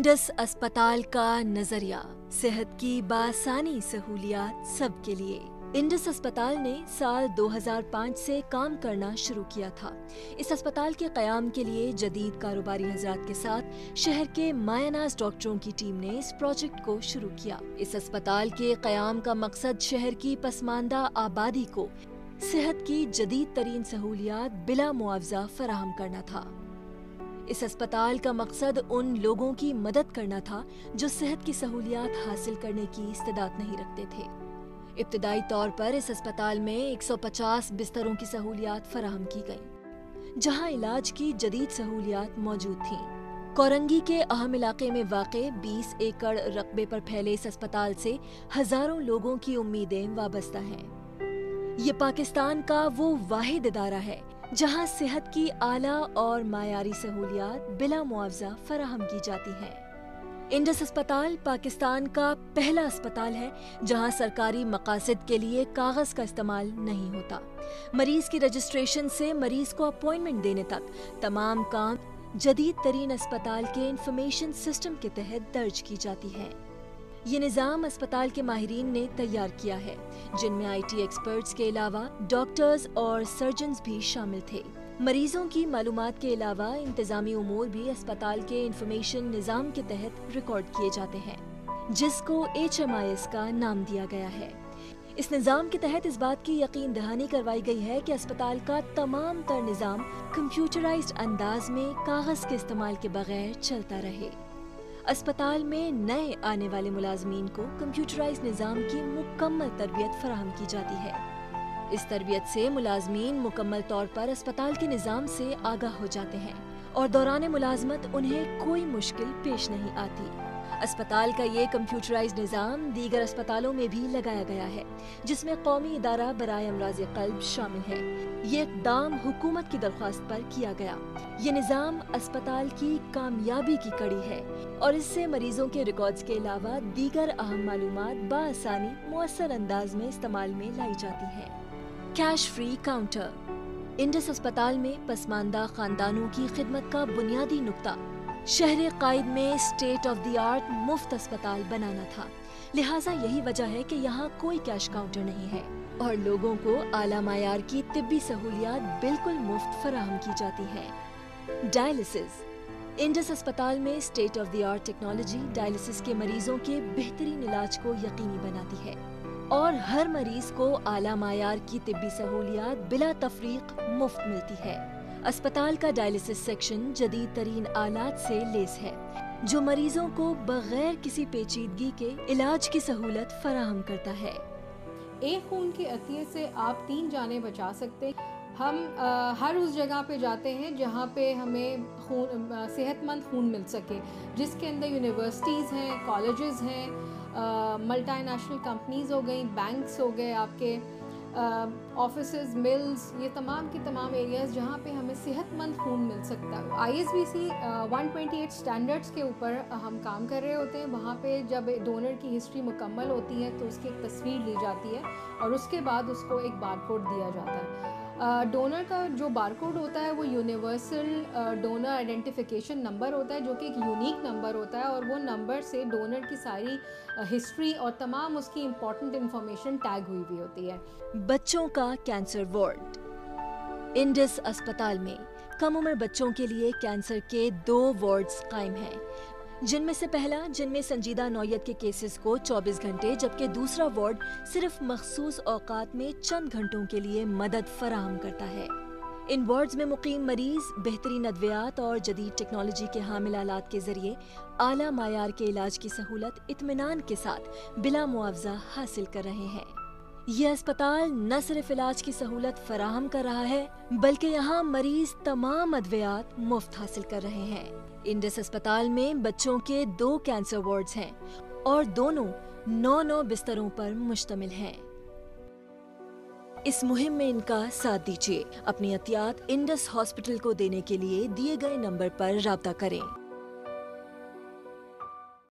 Indus अस्पताल का नजरिया, सेहत की बासानी सहूलियात सबके लिए। इंडस अस्पताल ने साल 2005 से काम करना शुरू किया था। इस अस्पताल के क़याम के लिए जदीद कारोबारी हजरात के साथ शहर के मायानाज डॉक्टरों की टीम ने इस प्रोजेक्ट को शुरू किया। इस अस्पताल के क़याम का मकसद शहर की पसमानदा आबादी को सेहत की जदीद तरीन सहूलियात बिला मुआवजा फराहम करना था। इस अस्पताल का मकसद उन लोगों की मदद करना था जो सेहत की सहूलियात हासिल करने की इस्तेदात नहीं रखते थे। इब्तिदाई तौर पर इस अस्पताल में 150 बिस्तरों की सहूलियात फराहम की गईं, जहां इलाज की जदीद सहूलियात मौजूद थीं। कोरंगी के अहम इलाके में वाक़े 20 एकड़ रकबे पर फैले इस अस्पताल से हजारों लोगों की उम्मीदें वाबस्ता हैं। ये पाकिस्तान का वो वाहिद इदारा है जहां सेहत की आला और मायारी सहूलियात बिला मुआवजा फराहम की जाती हैं। इंडस अस्पताल पाकिस्तान का पहला अस्पताल है जहां सरकारी मकासद के लिए कागज का इस्तेमाल नहीं होता। मरीज की रजिस्ट्रेशन से मरीज को अपॉइंटमेंट देने तक तमाम काम जदीद तरीन अस्पताल के इंफॉर्मेशन सिस्टम के तहत दर्ज की जाती है। ये निज़ाम अस्पताल के माहिरीन ने तैयार किया है, जिनमें IT एक्सपर्ट्स के अलावा डॉक्टर्स और सर्जन्स भी शामिल थे। मरीजों की मालूमात के अलावा इंतजामी उमूर भी अस्पताल के इंफॉर्मेशन निज़ाम के तहत रिकॉर्ड किए जाते हैं, जिसको HMIS का नाम दिया गया है। इस निज़ाम के तहत इस बात की यकीन दहानी करवाई गई है कि अस्पताल का तमाम तर निज़ाम कंप्यूटराइज्ड अंदाज में कागज के इस्तेमाल के बगैर चलता रहे। अस्पताल में नए आने वाले मुलाजमीन को कंप्यूटराइज्ड निज़ाम की मुकम्मल तरबियत फराहम की जाती है। इस तरबियत से मुलाजमीन मुकम्मल तौर पर अस्पताल के निज़ाम से आगाह हो जाते हैं और दौरान मुलाजमत उन्हें कोई मुश्किल पेश नहीं आती। अस्पताल का ये कंप्यूटराइज्ड निज़ाम दीगर अस्पतालों में भी लगाया गया है, जिसमें कौमी इदारा बराए अमराज़ क़ल्ब शामिल है। ये इक़दाम हुकूमत की दरख्वास्त पर किया गया। ये निज़ाम अस्पताल की कामयाबी की कड़ी है और इससे मरीजों के रिकॉर्ड्स के अलावा दीगर अहम मालूमात बाआसानी मुअस्सर अंदाज में इस्तेमाल में लाई जाती है। Cash free counter. इंडस अस्पताल में पसमानदा खानदानों की खिदमत का बुनियादी नुक्ता शहर कायद में स्टेट ऑफ द आर्ट मुफ्त अस्पताल बनाना था। लिहाजा यही वजह है कि यहाँ कोई कैश काउंटर नहीं है और लोगों को आला मायार की तिब्बी सहूलियात बिल्कुल मुफ्त फराहम की जाती है। डायलिसिस। इंडस अस्पताल में state of the art technology dialysis के मरीजों के बेहतरीन इलाज को यकीनी बनाती है और हर मरीज को आला मायार की तिब्बी सहूलियात बिला तफरीक मुफ्त मिलती है। अस्पताल का डायलिसिस सेक्शन जदीद तरीन आलात से लेस है, जो मरीजों को बगैर किसी पेचीदगी के इलाज की सहूलत फराहम करता है। एक खून के अतिये से आप 3 जानें बचा सकते हैं। हम हर उस जगह पे जाते हैं जहाँ पे हमें सेहतमंद खून मिल सके, जिसके अंदर यूनिवर्सिटीज़ हैं, कॉलेजेस हैं, मल्टीनेशनल कंपनीज़ हो गई, बैंक्स हो गए, आपके ऑफिसेज, मिल्स, ये तमाम की तमाम एरियाज़ जहाँ पे हमें सेहतमंद खून मिल सकता है। ISBC 128 स्टैंडर्ड्स के ऊपर हम काम कर रहे होते हैं। वहाँ पे जब डोनर की हिस्ट्री मुकम्मल होती है तो उसकी एक तस्वीर ली जाती है और उसके बाद उसको एक बारकोड दिया जाता है। डोनर का जो बारकोड होता है वो यूनिवर्सल डोनर आइडेंटिफिकेशन नंबर होता है, जो कि एक यूनिक नंबर होता है और वो नंबर से डोनर की सारी हिस्ट्री और तमाम उसकी इम्पॉर्टेंट इंफॉर्मेशन टैग हुई हुई होती है। बच्चों का कैंसर वार्ड। इंडस अस्पताल में कम उम्र बच्चों के लिए कैंसर के 2 वार्ड्स कायम हैं, जिनमें से पहला जिनमें संजीदा नौयत के केसेस को 24 घंटे, जबकि दूसरा वार्ड सिर्फ मखसूस औकात में चंद घंटों के लिए मदद फराहम करता है। इन वार्ड्स में मुकीम मरीज बेहतरीन अद्वियात और जदीद टेक्नोलॉजी के हामिल आलात के जरिए आला मायार के इलाज की सहूलत इत्मीनान के साथ बिला मुआवजा हासिल कर रहे हैं। ये अस्पताल न सिर्फ इलाज की सहूलत फराहम कर रहा है, बल्कि यहाँ मरीज तमाम अद्वियात मुफ्त हासिल कर रहे हैं। इंडस अस्पताल में बच्चों के 2 कैंसर वार्ड्स हैं और दोनों 9 बिस्तरों पर मुश्तमिल हैं। इस मुहिम में इनका साथ दीजिए। अपनी एहतियात इंडस हॉस्पिटल को देने के लिए दिए गए नंबर पर राब्ता करें।